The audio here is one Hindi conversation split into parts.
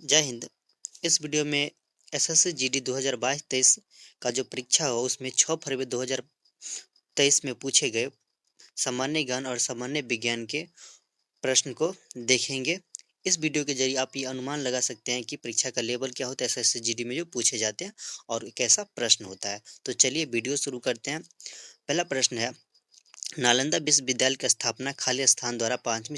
जय हिंद। इस वीडियो में एसएससी जीडी 2022-23 का जो परीक्षा हो उसमें 6 फरवरी 2023 में पूछे गए सामान्य ज्ञान और सामान्य विज्ञान के प्रश्न को देखेंगे। इस वीडियो के जरिए आप ये अनुमान लगा सकते हैं कि परीक्षा का लेवल क्या होता है एसएससी जीडी में जो पूछे जाते हैं और कैसा प्रश्न होता है। तो चलिए वीडियो शुरू करते हैं। पहला प्रश्न है, नालंदा विश्वविद्यालय की स्थापना खाली स्थान द्वारा 5वीं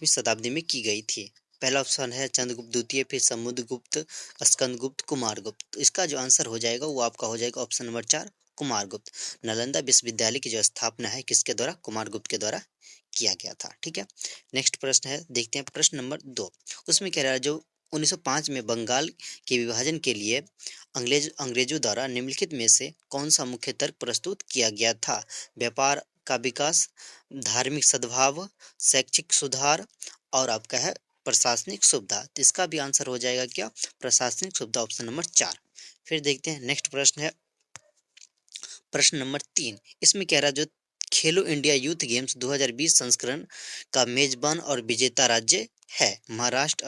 शताब्दी में की गई थी। पहला ऑप्शन है चंद्रगुप्त द्वितीय, फिर समुद्रगुप्त, स्कंदगुप्त, कुमारगुप्त। तो इसका जो आंसर हो जाएगा वो आपका हो जाएगा ऑप्शन नंबर 4, कुमारगुप्त। नालंदा विश्वविद्यालय की जो स्थापना है किसके द्वारा? कुमारगुप्त के द्वारा किया गया था। ठीक है, नेक्स्ट प्रश्न है, देखते हैं प्रश्न नंबर 2। उसमें कह रहा है जो 1905 में बंगाल के विभाजन के लिए अंग्रेजों द्वारा निम्नलिखित में से कौन सा मुख्य तर्क प्रस्तुत किया गया था? व्यापार का विकास, धार्मिक सद्भाव, शैक्षिक सुधार और आपका है प्रशासनिक सुविधा। तो इसका भी आंसर हो जाएगा क्या? प्रशासनिक सुविधा, ऑप्शन नंबर 4। फिर देखते हैं नेक्स्ट प्रश्न है प्रश्न नंबर 3। इसमें कह रहा है जो खेलो इंडिया यूथ गेम्स 2020 संस्करण का मेजबान और विजेता राज्य है? महाराष्ट्र,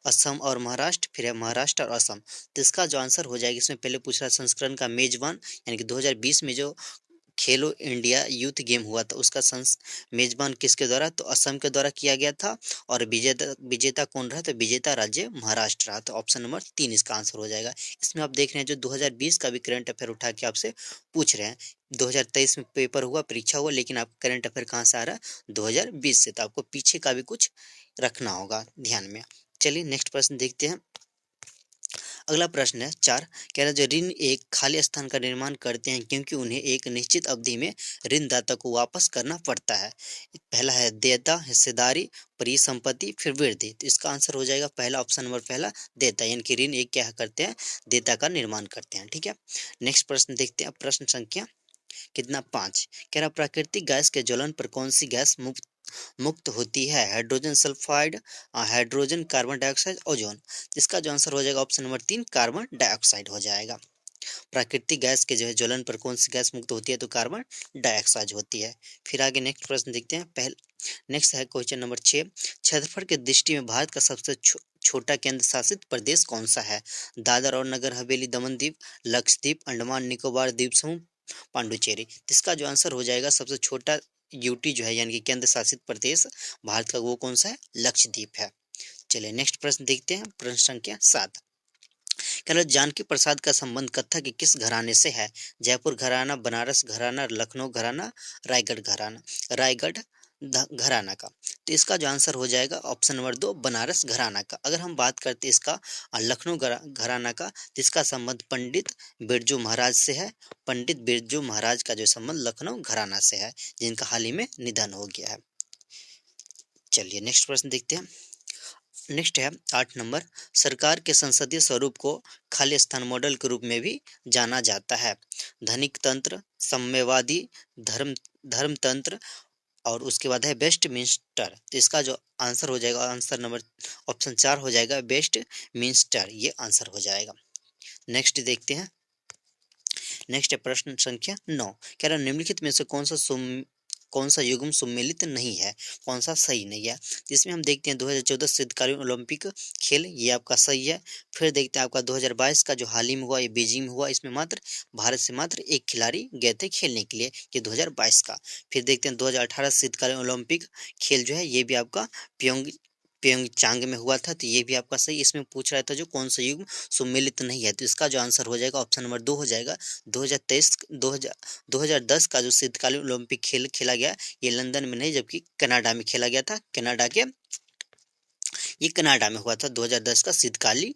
असम और महाराष्ट्र, फिर है महाराष्ट्र और असम। तो इसका जो आंसर हो जाएगा, इसमें पहले पूछ रहा है संस्करण का मेजबान, यानी कि 2020 में जो खेलो इंडिया यूथ गेम हुआ था उसका मेजबान किसके द्वारा? तो असम के द्वारा किया गया था। और विजेता विजेता कौन रहा? तो विजेता राज्य महाराष्ट्र रहा। तो ऑप्शन नंबर 3 इसका आंसर हो जाएगा। इसमें आप देख रहे हैं जो 2020 का भी करंट अफेयर उठा के आपसे पूछ रहे हैं। 2023 में पेपर हुआ, परीक्षा हुआ, लेकिन आप करंट अफेयर कहाँ से आ रहा है? 2020 से। तो आपको पीछे का भी कुछ रखना होगा ध्यान में। चलिए नेक्स्ट प्रश्न देखते हैं। अगला प्रश्न है 4। कह रहा है जो ऋण एक खाली स्थान का निर्माण करते हैं क्योंकि उन्हें एक निश्चित अवधि में ऋणदाता को वापस करना पड़ता है। पहला है देयता, हिस्सेदारी, परिसंपत्ति, फिर वृद्धि। तो इसका आंसर हो जाएगा पहला, ऑप्शन नंबर पहला, देयता, यानी कि ऋण एक क्या करते हैं? देयता का निर्माण करते हैं। ठीक है, नेक्स्ट प्रश्न देखते हैं। प्रश्न संख्या कितना? 5। कह रहा प्राकृतिक गैस के ज्वलन पर कौन सी गैस मुक्त होती है? Hydrogen sulphide, hydrogen, carbon dioxide, ozone. इसका जो आंसर हो जाएगा ऑप्शन नंबर 3, कार्बन डाइऑक्साइड हो जाएगा। प्राकृतिक गैस के जो है ज्वलन पर कौन सी गैस मुक्त होती है? तो कार्बन डाइऑक्साइड होती है। फिर आगे नेक्स्ट प्रश्न देखते हैं। नेक्स्ट है क्वेश्चन नंबर 6। क्षेत्रफल की दृष्टि में भारत का सबसे छोटा केंद्र शासित प्रदेश कौन सा है? दादर और नगर हवेली, दमन दीव, लक्षद्वीप, अंडमान निकोबार द्वीप समूह, पांडुचेरी। इसका जो आंसर हो जाएगा सबसे छोटा यूटी जो है यानी कि केंद्र शासित प्रदेश भारत का वो कौन सा है? लक्षद्वीप है। चलिए नेक्स्ट प्रश्न देखते हैं। प्रश्न संख्या 7। कह लो जानकी प्रसाद का संबंध कत्था के किस घराने से है? जयपुर घराना, बनारस घराना, लखनऊ घराना, रायगढ़ घराना। रायगढ़ घराना का। तो इसका जो आंसर हो जाएगा ऑप्शन नंबर 2, बनारस घराना का। अगर हम बात करते हैं इसका लखनऊ घराना का, जिसका संबंध पंडित बिरजू महाराज से है। पंडित बिरजू महाराज का जो संबंध लखनऊ घराना से है, जिनका हाल ही में निधन हो गया है। चलिए नेक्स्ट प्रश्न देखते हैं। नेक्स्ट है 8 नंबर। सरकार के संसदीय स्वरूप को खाली स्थान मॉडल के रूप में भी जाना जाता है। धनिक तंत्र, साम्यवादी, धर्मतंत्र और उसके बाद है वेस्टमिंस्टर। तो इसका जो आंसर हो जाएगा आंसर नंबर ऑप्शन 4 हो जाएगा, वेस्टमिंस्टर, ये आंसर हो जाएगा। नेक्स्ट देखते हैं। नेक्स्ट है प्रश्न संख्या 9। कह रहा निम्नलिखित में से कौन सा युग्म सम्मिलित नहीं है? कौन सा सही नहीं है? जिसमें हम देखते हैं 2014 शीतकालीन ओलंपिक खेल, ये आपका सही है। फिर देखते हैं आपका 2022 का जो हाल ही में हुआ, ये बीजिंग में हुआ, इसमें भारत से मात्र एक खिलाड़ी गए थे खेलने के लिए, ये 2022 का। फिर देखते हैं 2018 शीतकालीन ओलंपिक खेल जो है ये भी आपका प्योंगचांग में हुआ था, तो ये भी आपका सही। इसमें पूछ रहा था जो कौन सा युग्म सम्मिलित नहीं है, तो इसका जो आंसर हो जाएगा ऑप्शन नंबर 2 हो जाएगा। 2010 का जो शीतकालीन ओलंपिक खेल खेला गया, ये लंदन में नहीं जबकि कनाडा में खेला गया था। ये कनाडा में हुआ था 2010 का शीतकालीन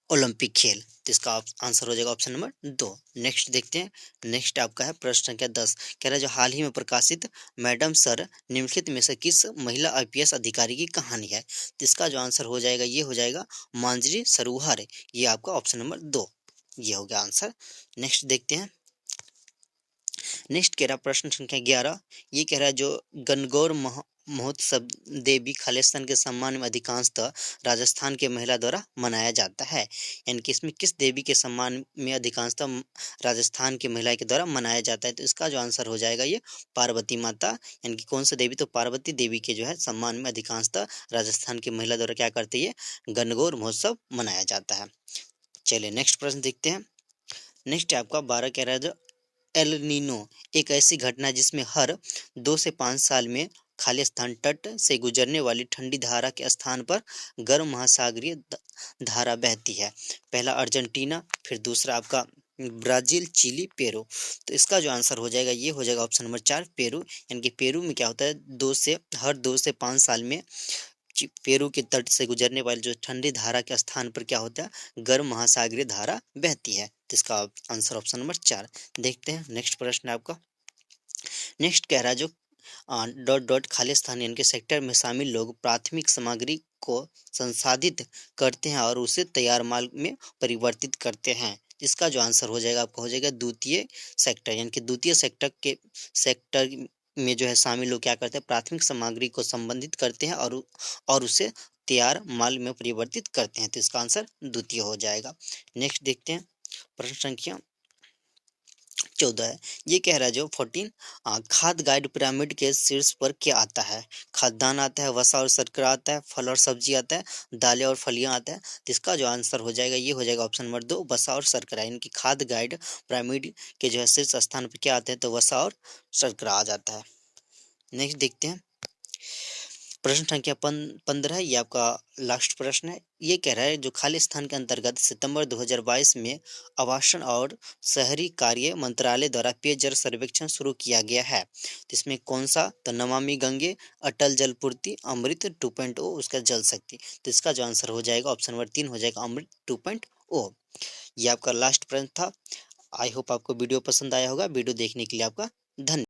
ओलंपिक खेल। तो इसका आंसर हो जाएगा ऑप्शन नंबर 2। नेक्स्ट देखते हैं। नेक्स्ट आपका है प्रश्न संख्या 10। कह रहा है जो हाल ही में प्रकाशित मैडम सर निम्नलिखित में से किस महिला आईपीएस अधिकारी की कहानी है? तो इसका जो आंसर हो जाएगा ये हो जाएगा मांजरी सरोवर, ये आपका ऑप्शन नंबर 2, ये हो गया आंसर। नेक्स्ट देखते हैं। नेक्स्ट कह रहा प्रश्न संख्या 11। ये कह रहा है जो गणगौर महोत्सव देवी खालिस्तान के सम्मान में अधिकांशतः राजस्थान के महिला द्वारा मनाया जाता है। यानी कि इसमें किस देवी के सम्मान में अधिकांशतः राजस्थान की महिला के द्वारा मनाया जाता है, तो इसका जो आंसर हो जाएगा ये पार्वती माता, यानी कि कौन सा देवी, तो पार्वती देवी के जो है सम्मान में अधिकांशतः राजस्थान की महिला द्वारा क्या करती है, गणगौर महोत्सव मनाया जाता है। चलिए नेक्स्ट प्रश्न देखते हैं। नेक्स्ट है आपका 12 कह रहा है जो एल नीनो एक ऐसी घटना जिसमें हर 2 से 5 साल में खालिस्तान तट से गुजरने वाली ठंडी धारा के स्थान पर गर्म महासागरीय धारा बहती है। पहला अर्जेंटीना, फिर दूसरा आपका ब्राजील, चिली, पेरू। तो इसका जो आंसर हो जाएगा ये हो जाएगा ऑप्शन नंबर 4 पेरू। यानी कि पेरू में क्या होता है, हर 2 से 5 साल में पेरू के तट से गुजरने वाली जो ठंडी धारा के स्थान पर क्या होता है, गर्म महासागरीय धारा बहती है। तो इसका आंसर ऑप्शन नंबर 4। देखते हैं नेक्स्ट प्रश्न है आपका। नेक्स्ट कह रहा है जो डॉट डॉट खालिस्तान यानी कि सेक्टर में शामिल लोग प्राथमिक सामग्री को संसाधित करते हैं और उसे तैयार माल में परिवर्तित करते हैं। इसका जो आंसर हो जाएगा आपका हो जाएगा द्वितीय सेक्टर। यानी कि द्वितीय सेक्टर में जो है शामिल लोग क्या करते हैं, प्राथमिक सामग्री को संबंधित करते हैं और उसे तैयार माल में परिवर्तित करते हैं। तो इसका आंसर द्वितीय हो जाएगा। नेक्स्ट देखते हैं प्रश्न संख्या 14 है। ये कह रहा है जो 14 खाद्य गाइड पिरामिड के शीर्ष पर क्या आता है। खाद्यान्न आता है, वसा और शर्करा आता है, फल और सब्जी आता है, दालें और फलियां आता है। तो इसका जो आंसर हो जाएगा ये हो जाएगा ऑप्शन नंबर 2 वसा और शर्करा। इनकी खाद्य गाइड पिरामिड के जो है शीर्ष स्थान पर क्या आते हैं, तो वसा और शर्करा आ जाता है। नेक्स्ट देखते हैं प्रश्न संख्या 15, ये आपका लास्ट प्रश्न है। ये कह रहा है जो खालिस्तान के अंतर्गत सितंबर 2022 में आवासन और शहरी कार्य मंत्रालय द्वारा पेयजल सर्वेक्षण शुरू किया गया है। तो इसमें कौन सा, तो नमामि गंगे, अटल जल पूर्ति, अमृत 2.0, उसका जल शक्ति। तो इसका जो आंसर हो जाएगा ऑप्शन नंबर 3 हो जाएगा अमृत 2.0। ये आपका लास्ट प्रश्न था। आई होप आपको वीडियो पसंद आया होगा। वीडियो देखने के लिए आपका धन्यवाद।